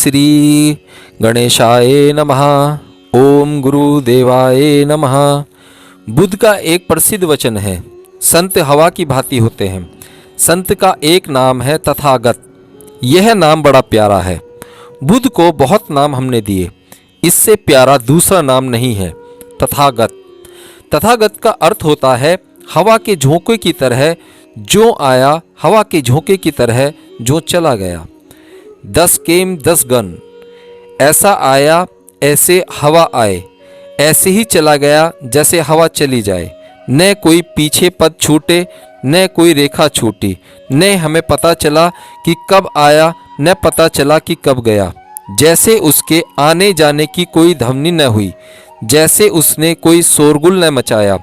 श्री गणेशाय नमः। ओम गुरुदेवाय नमः। बुद्ध का एक प्रसिद्ध वचन है, संत हवा की भांति होते हैं। संत का एक नाम है तथागत। यह नाम बड़ा प्यारा है। बुद्ध को बहुत नाम हमने दिए, इससे प्यारा दूसरा नाम नहीं है, तथागत। तथागत का अर्थ होता है हवा के झोंके की तरह जो आया, हवा के झोंके की तरह जो चला गया। 10 केम 10 गन, ऐसा आया ऐसे हवा आए, ऐसे ही चला गया जैसे हवा चली जाए। न कोई पीछे पद छूटे, न कोई रेखा छूटी, न हमें पता चला कि कब आया, न पता चला कि कब गया। जैसे उसके आने जाने की कोई ध्वनि न हुई, जैसे उसने कोई शोरगुल न मचाया।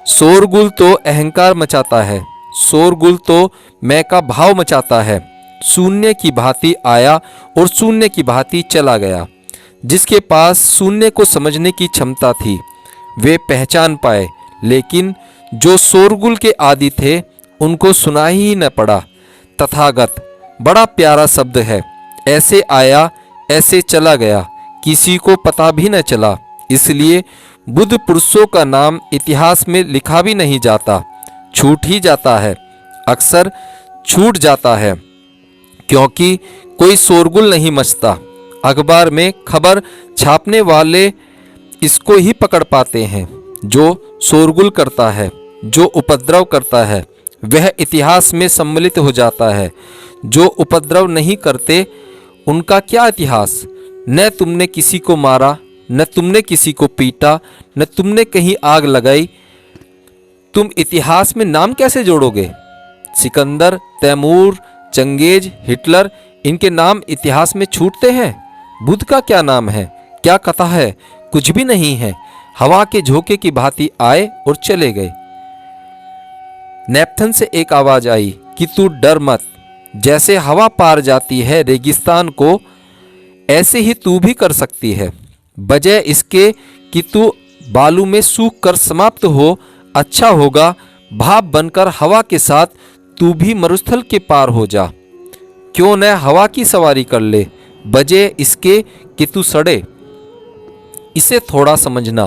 शोरगुल तो अहंकार मचाता है, शोरगुल तो मैं का भाव मचाता है। शून्य की भांति आया और शून्य की भांति चला गया। जिसके पास शून्य को समझने की क्षमता थी वे पहचान पाए, लेकिन जो शोरगुल के आदि थे उनको सुनाई ही न पड़ा। तथागत बड़ा प्यारा शब्द है। ऐसे आया ऐसे चला गया, किसी को पता भी न चला। इसलिए बुद्ध पुरुषों का नाम इतिहास में लिखा भी नहीं जाता, छूट ही जाता है। अक्सर छूट जाता है क्योंकि कोई शोरगुल नहीं मचता। अखबार में खबर छापने वाले इसको ही पकड़ पाते हैं। जो शोरगुल करता है, जो उपद्रव करता है, वह इतिहास में सम्मिलित हो जाता है। जो उपद्रव नहीं करते उनका क्या इतिहास। न तुमने किसी को मारा, न तुमने किसी को पीटा, न तुमने कहीं आग लगाई, तुम इतिहास में नाम कैसे जोड़ोगे। सिकंदर, तैमूर, चंगेज, हिटलर, इनके नाम इतिहास में छूटते हैं। बुद्ध का क्या नाम है, क्या कथा है, कुछ भी नहीं है। हवा के झोंके की भांति आए और चले गए। नेप्थन से एक आवाज आई कि तू डर मत। जैसे हवा पार जाती है रेगिस्तान को, ऐसे ही तू भी कर सकती है। बजाय इसके कि तू बालू में सूख कर समाप्त हो, अच्छा होगा भाप बनकर हवा के साथ तू भी मरुस्थल के पार हो जा। क्यों न हवा की सवारी कर ले, बजाय इसके कि तू सड़े। इसे थोड़ा समझना,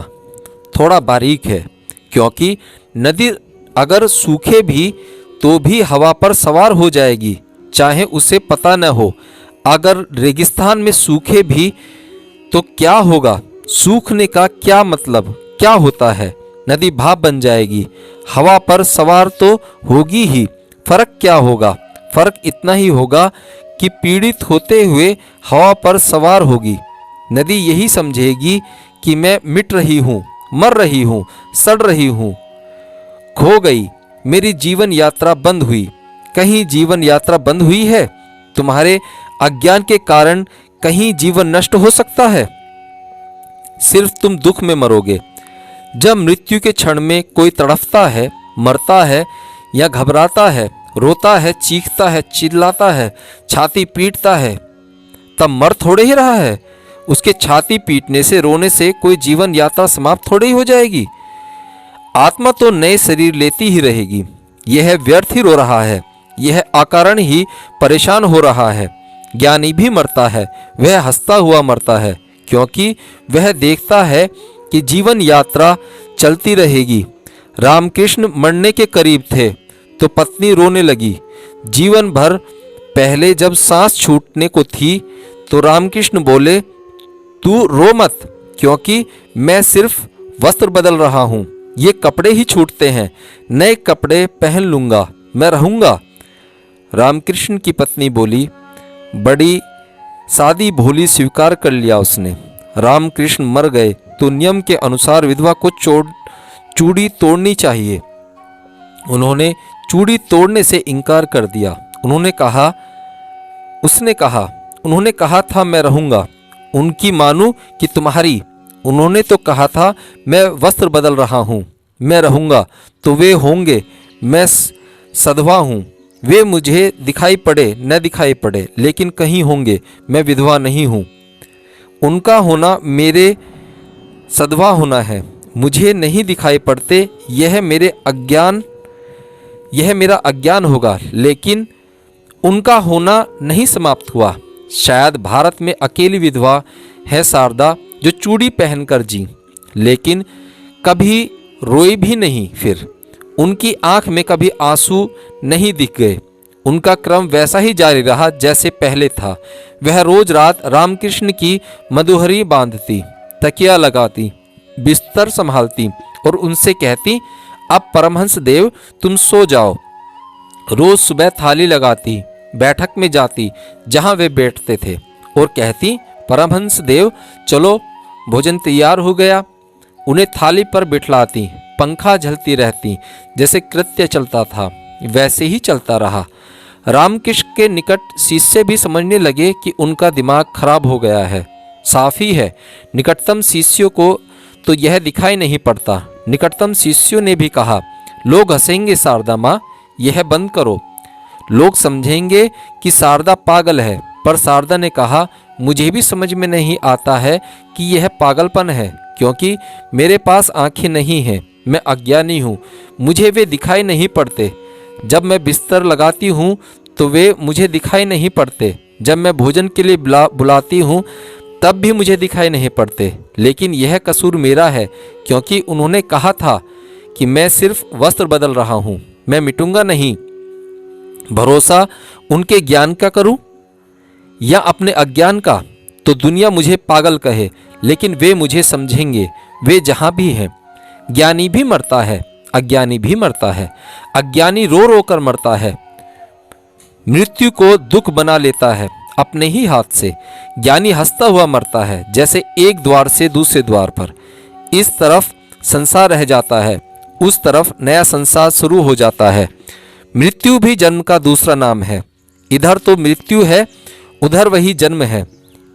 थोड़ा बारीक है, क्योंकि नदी अगर सूखे भी तो भी हवा पर सवार हो जाएगी, चाहे उसे पता न हो। अगर रेगिस्तान में सूखे भी तो क्या होगा, सूखने का क्या मतलब, क्या होता है। नदी भाप बन जाएगी, हवा पर सवार तो होगी ही। फर्क क्या होगा, फर्क इतना ही होगा कि पीड़ित होते हुए हवा पर सवार होगी। नदी यही समझेगी कि मैं मिट रही हूँ, मर रही हूँ, सड़ रही हूँ, खो गई, मेरी जीवन यात्रा बंद हुई। कहीं जीवन यात्रा बंद हुई है? तुम्हारे अज्ञान के कारण कहीं जीवन नष्ट हो सकता है? सिर्फ तुम दुख में मरोगे। जब मृत्यु के क्षण में कोई तड़फता है, मरता है या घबराता है, रोता है, चीखता है, चिल्लाता है, छाती पीटता है, तब मर थोड़े ही रहा है। उसके छाती पीटने से, रोने से कोई जीवन यात्रा समाप्त थोड़े ही हो जाएगी। आत्मा तो नए शरीर लेती ही रहेगी। यह व्यर्थ ही रो रहा है, यह अकारण ही परेशान हो रहा है। ज्ञानी भी मरता है, वह हंसता हुआ मरता है, क्योंकि वह देखता है कि जीवन यात्रा चलती रहेगी। रामकृष्ण मरने के करीब थे तो पत्नी रोने लगी। जीवन भर पहले जब सांस छूटने को थी तो रामकृष्ण बोले, तू रो मत, क्योंकि मैं सिर्फ वस्त्र बदल रहा हूँ। ये कपड़े ही छूटते हैं, नए कपड़े पहन लूँगा, मैं रहूँगा। रामकृष्ण की पत्नी बोली, बड़ी सादी भोली स्वीकार कर लिया उसने। रामकृष्ण मर गए तो नियम के अनुसार विधवा को चूड़ी तोड़नी चाहिए। उन्होंने चूड़ी तोड़ने से इनकार कर दिया। उन्होंने कहा था मैं रहूँगा। उनकी मानू कि तुम्हारी। उन्होंने तो कहा था मैं वस्त्र बदल रहा हूँ, मैं रहूँगा। तो वे होंगे, मैं सधवा हूँ। वे मुझे दिखाई पड़े न दिखाई पड़े, लेकिन कहीं होंगे, मैं विधवा नहीं हूँ। उनका होना मेरे सधवा होना है। मुझे नहीं दिखाई पड़ते, यह मेरा अज्ञान होगा, लेकिन उनका होना नहीं समाप्त हुआ। शायद भारत में अकेली विधवा है शारदा जो चूड़ी पहनकर जी, लेकिन कभी रोई भी नहीं। फिर उनकी आंख में कभी आंसू नहीं दिख गए। उनका क्रम वैसा ही जारी रहा जैसे पहले था। वह रोज रात रामकृष्ण की मधुहरी बांधती, तकिया लगाती, बिस्तर संभालती और उनसे कहती, अब परमहंस देव तुम सो जाओ। रोज सुबह थाली लगाती, बैठक में जाती जहां वे बैठते थे और कहती, परमहंस देव चलो भोजन तैयार हो गया। उन्हें थाली पर बिठलाती, पंखा झलती रहती। जैसे कृत्य चलता था वैसे ही चलता रहा। रामकृष्ण के निकट शिष्य भी समझने लगे कि उनका दिमाग खराब हो गया है। साफ ही है, निकटतम शिष्यों को तो यह दिखाई नहीं पड़ता। निकटतम शिष्यों ने भी कहा, लोग हंसेंगे शारदा माँ, यह बंद करो। लोग समझेंगे कि शारदा पागल है। पर शारदा ने कहा, मुझे भी समझ में नहीं आता है कि यह पागलपन है, क्योंकि मेरे पास आंखें नहीं हैं, मैं अज्ञानी हूँ, मुझे वे दिखाई नहीं पड़ते। जब मैं बिस्तर लगाती हूँ तो वे मुझे दिखाई नहीं पड़ते। जब मैं भोजन के लिए बुलाती हूँ तब भी मुझे दिखाई नहीं पड़ते। लेकिन यह कसूर मेरा है, क्योंकि उन्होंने कहा था कि मैं सिर्फ वस्त्र बदल रहा हूँ, मैं मिटूंगा नहीं। भरोसा उनके ज्ञान का करूं या अपने अज्ञान का? तो दुनिया मुझे पागल कहे, लेकिन वे मुझे समझेंगे। वे जहां भी हैं। ज्ञानी भी मरता है, अज्ञानी भी मरता है। अज्ञानी रो रो कर मरता है, मृत्यु को दुख बना लेता है अपने ही हाथ से। ज्ञानी हंसता हुआ मरता है, जैसे एक द्वार से दूसरे द्वार पर। इस तरफ संसार रह जाता है, उस तरफ नया संसार शुरू हो जाता है। मृत्यु भी जन्म का दूसरा नाम है। इधर तो मृत्यु है, उधर वही जन्म है।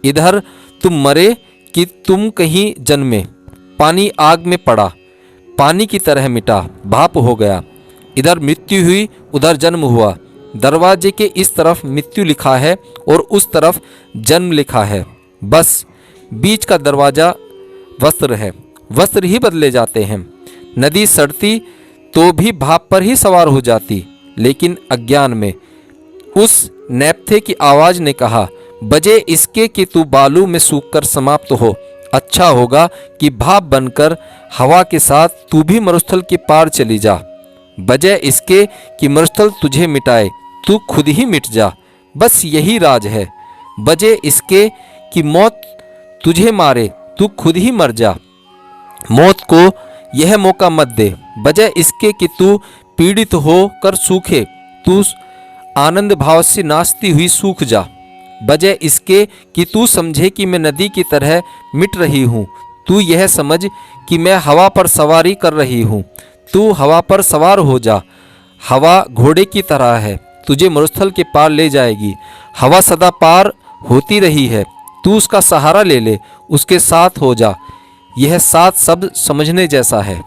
इधर तुम मरे कि तुम कहीं जन्मे। पानी आग में पड़ा, पानी की तरह मिटा, भाप हो गया। इधर मृत्यु हुई, उधर जन्म हुआ। दरवाजे के इस तरफ मृत्यु लिखा है और उस तरफ जन्म लिखा है। बस बीच का दरवाजा वस्त्र है, वस्त्र ही बदले जाते हैं। नदी सड़ती तो भी भाप पर ही सवार हो जाती, लेकिन अज्ञान में। उस नैप्थे की आवाज ने कहा, बजे इसके कि तू बालू में सूखकर समाप्त हो। अच्छा होगा कि भाप बनकर हवा के साथ तू भी मरुस्थल के पार चली जा। बजाय इसके कि मरुस्थल तुझे मिटाए, तू खुद ही मिट जा। बस यही राज है। बजाय इसके कि मौत तुझे मारे, तू खुद ही मर जा। मौत को यह मौका मत दे। बजाय इसके कि तू पीड़ित हो कर सूखे, तू आनंद भाव से नाचती हुई सूख जा। बजाय इसके कि तू समझे कि मैं नदी की तरह मिट रही हूँ, तू यह समझ कि मैं हवा पर सवारी कर रही हूँ। तू हवा पर सवार हो जा। हवा घोड़े की तरह है, तुझे मरुस्थल के पार ले जाएगी। हवा सदा पार होती रही है, तू उसका सहारा ले ले, उसके साथ हो जा। यह साथ शब्द समझने जैसा है।